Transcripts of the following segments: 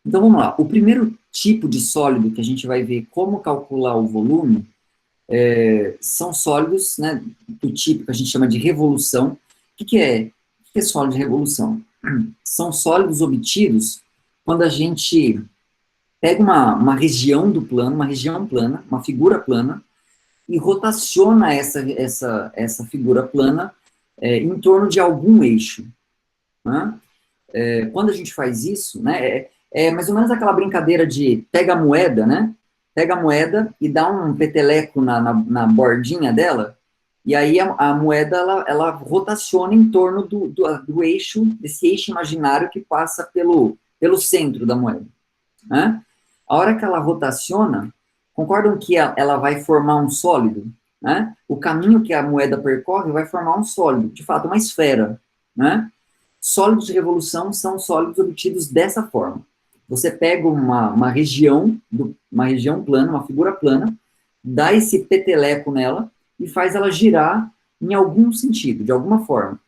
Então, vamos lá. O primeiro tipo de sólido que a gente vai ver como calcular o volume são sólidos, né, do tipo que a gente chama de revolução. O que é sólido de revolução? São sólidos obtidos quando a gente pega uma região do plano, uma região plana, uma figura plana, e rotaciona essa figura plana em torno de algum eixo. Né? Quando a gente faz isso, né, é mais ou menos aquela brincadeira de pega a moeda, né? Pega a moeda e dá um peteleco na bordinha dela, e aí a moeda ela rotaciona em torno do eixo, desse eixo imaginário que passa pelo centro da moeda. Né? A hora que ela rotaciona, concordam que ela vai formar um sólido? Né? O caminho que a moeda percorre vai formar um sólido, de fato, uma esfera. Né? Sólidos de revolução são sólidos obtidos dessa forma. Você pega uma região, uma região plana, uma figura plana, dá esse peteleco nela e faz ela girar em algum sentido, de alguma forma.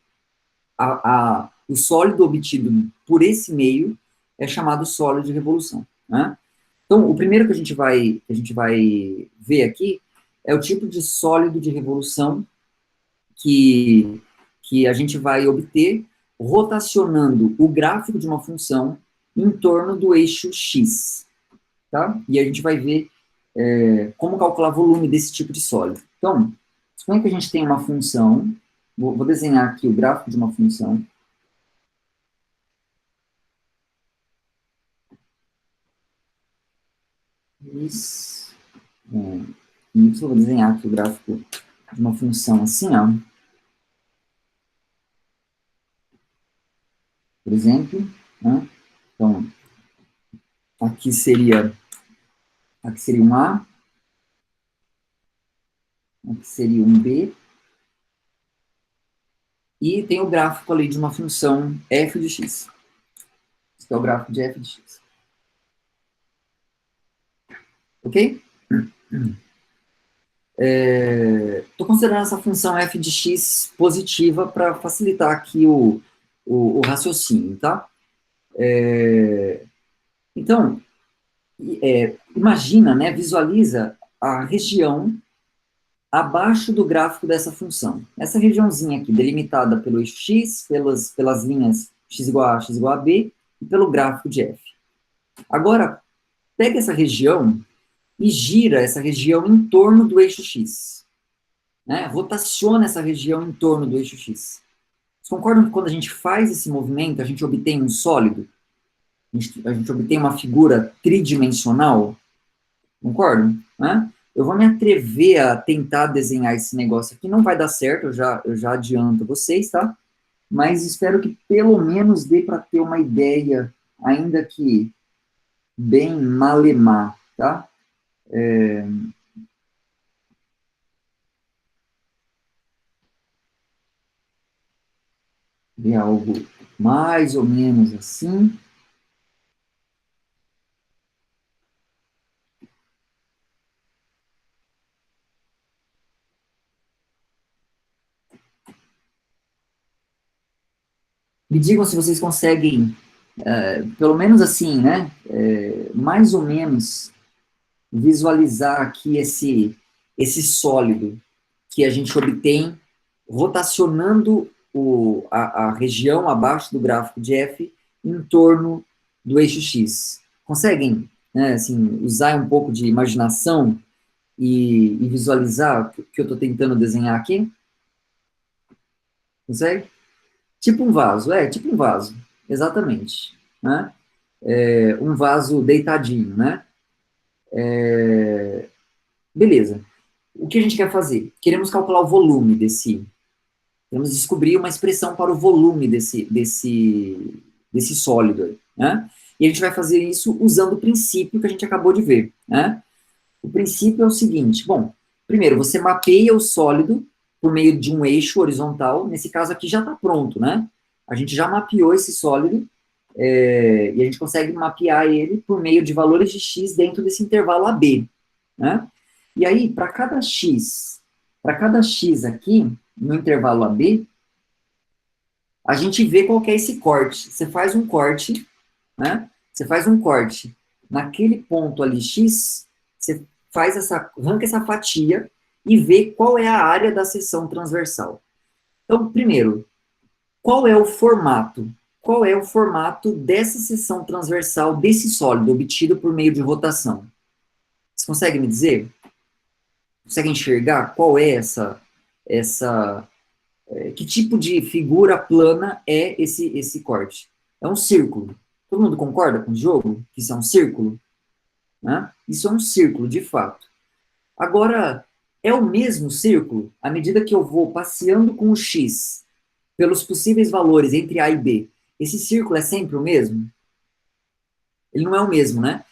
O sólido obtido por esse meio é chamado sólido de revolução. Né? Então, o primeiro que a gente vai ver aqui é o tipo de sólido de revolução que a gente vai obter rotacionando o gráfico de uma função em torno do eixo x. Tá? E a gente vai ver como calcular volume desse tipo de sólido. Então, suponha que a gente tem uma função, vou desenhar aqui o gráfico de uma função. Isso. Eu vou desenhar aqui o gráfico de uma função assim, ó. Por exemplo, né? Então, aqui seria um A, aqui seria um B, e tem o gráfico ali de uma função f de x. Esse é o gráfico de f de x. Ok? Estou considerando essa função f de x positiva para facilitar aqui o raciocínio, tá? Então, imagina, né, visualiza a região abaixo do gráfico dessa função. Essa regiãozinha aqui, delimitada pelo eixo x, pelas linhas x igual a, x igual a b, e pelo gráfico de f. Agora, pega essa região e gira essa região em torno do eixo x. Né? Rotaciona essa região em torno do eixo x. Vocês concordam que quando a gente faz esse movimento, a gente obtém um sólido? A gente obtém uma figura tridimensional? Concordam? Né? Eu vou me atrever a tentar desenhar esse negócio aqui. Não vai dar certo, eu já adianto vocês, tá? Mas espero que pelo menos dê para ter uma ideia, ainda que bem malemar, tá? Ver algo mais ou menos assim. Me digam se vocês conseguem, pelo menos assim, né? Mais ou menos visualizar aqui esse sólido que a gente obtém rotacionando a região abaixo do gráfico de f em torno do eixo x. Conseguem, né, assim, usar um pouco de imaginação e visualizar o que eu estou tentando desenhar aqui? Consegue? Tipo um vaso, tipo um vaso, exatamente. Né? Um vaso deitadinho, né? Beleza. O que a gente quer fazer? Queremos calcular o volume queremos descobrir uma expressão para o volume desse sólido aí, né? E a gente vai fazer isso usando o princípio que a gente acabou de ver, né? O princípio é o seguinte, bom, primeiro, você mapeia o sólido por meio de um eixo horizontal, nesse caso aqui já está pronto, né? A gente já mapeou esse sólido, e a gente consegue mapear ele por meio de valores de x dentro desse intervalo AB, né? E aí, para cada x aqui, no intervalo AB, a gente vê qual que é esse corte. Você faz um corte, né? Você faz um corte naquele ponto ali X, você arranca essa fatia e vê qual é a área da seção transversal. Então, primeiro, qual é o formato? Qual é o formato dessa seção transversal desse sólido obtido por meio de rotação? Você consegue me dizer? Consegue enxergar qual é que tipo de figura plana é esse corte? É um círculo. Todo mundo concorda com o jogo? Que isso é um círculo? Né? Isso é um círculo, de fato. Agora, é o mesmo círculo à medida que eu vou passeando com o X pelos possíveis valores entre A e B. Esse círculo é sempre o mesmo? Ele não é o mesmo, né?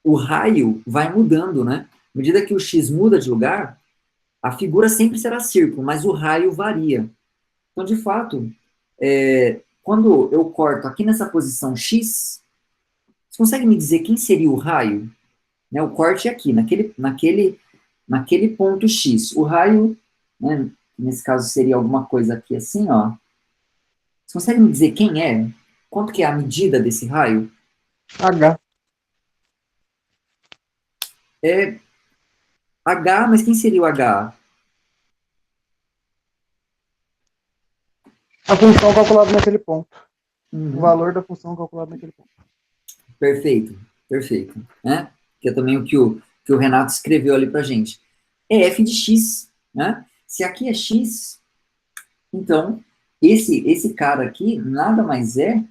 O raio vai mudando, né? À medida que o X muda de lugar, a figura sempre será círculo, mas o raio varia. Então, de fato, quando eu corto aqui nessa posição X, você consegue me dizer quem seria o raio? Né, o corte é aqui, naquele ponto X. O raio, né, nesse caso seria alguma coisa aqui assim, ó. Você consegue me dizer quem é? Quanto que é a medida desse raio? H. É H, mas quem seria o H? A função calculada naquele ponto. O Uhum. valor da função calculada naquele ponto. Perfeito, perfeito. Né? Que é também o que o Renato escreveu ali pra gente. É f de x, né? Se aqui é x, então esse cara aqui nada mais é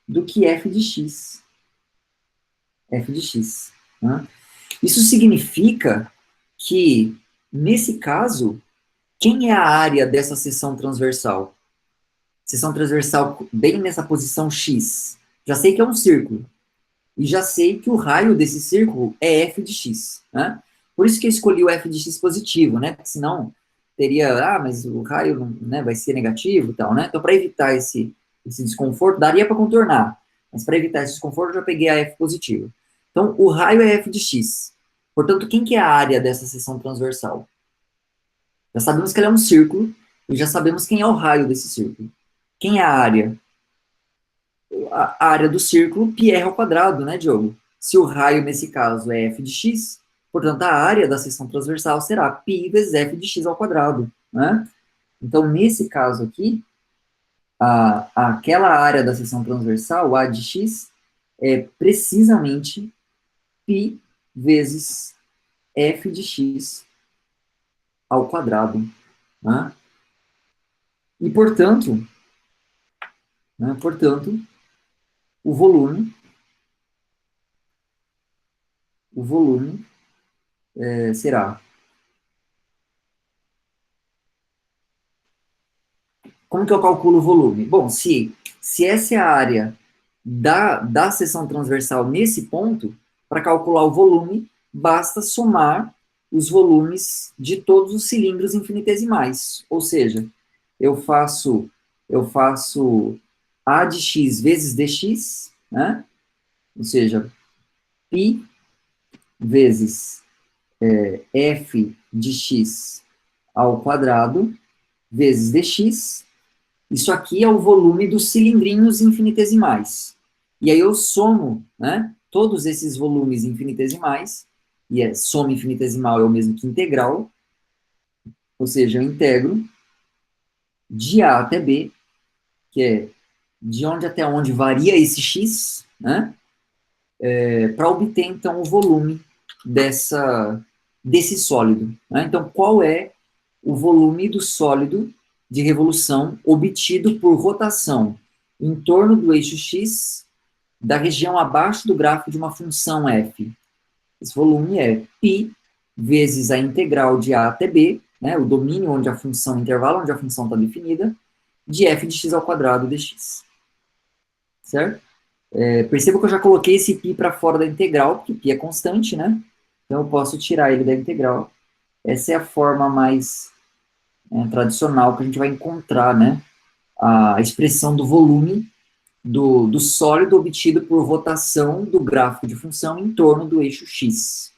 do que f de x. F de x. Né? Isso significa que, nesse caso, quem é a área dessa seção transversal? Seção transversal bem nessa posição x. Já sei que é um círculo. E já sei que o raio desse círculo é f de x. Né? Por isso que eu escolhi o f de x positivo, né? Porque senão teria, mas o raio, né, vai ser negativo e tal, né? Então, para evitar esse desconforto, daria para contornar. Mas para evitar esse desconforto, eu já peguei a f positiva. Então, o raio é f de x. Portanto, quem que é a área dessa seção transversal? Já sabemos que ela é um círculo e já sabemos quem é o raio desse círculo. Quem é a área? A área do círculo, πr ao quadrado, né, Diogo? Se o raio, nesse caso, é f de x, portanto, a área da seção transversal será π vezes f de x ao quadrado, né? Então, nesse caso aqui, aquela área da seção transversal, a de x, é precisamente π vezes f de x ao quadrado, né? E, portanto, o volume será. Como que eu calculo o volume? Bom, se essa é a área da seção transversal nesse ponto, para calcular o volume, basta somar os volumes de todos os cilindros infinitesimais. Ou seja, eu faço A de x vezes dx, né? Ou seja, π vezes f de x ao quadrado vezes dx. Isso aqui é o volume dos cilindrinhos infinitesimais. E aí eu somo, né, todos esses volumes infinitesimais, e soma infinitesimal é o mesmo que integral, ou seja, eu integro de A até B, que é de onde até onde varia esse x, né, para obter, então, o volume desse sólido. Né? Então, qual é o volume do sólido de revolução obtido por rotação em torno do eixo x da região abaixo do gráfico de uma função f? Esse volume é π vezes a integral de a até b, né, o domínio onde a função, intervalo onde a função está definida, de f de x ao quadrado dx. Certo? Perceba que eu já coloquei esse π para fora da integral, porque π é constante, né? Então eu posso tirar ele da integral. Essa é a forma mais tradicional que a gente vai encontrar, né? A expressão do volume do sólido obtido por rotação do gráfico de função em torno do eixo x.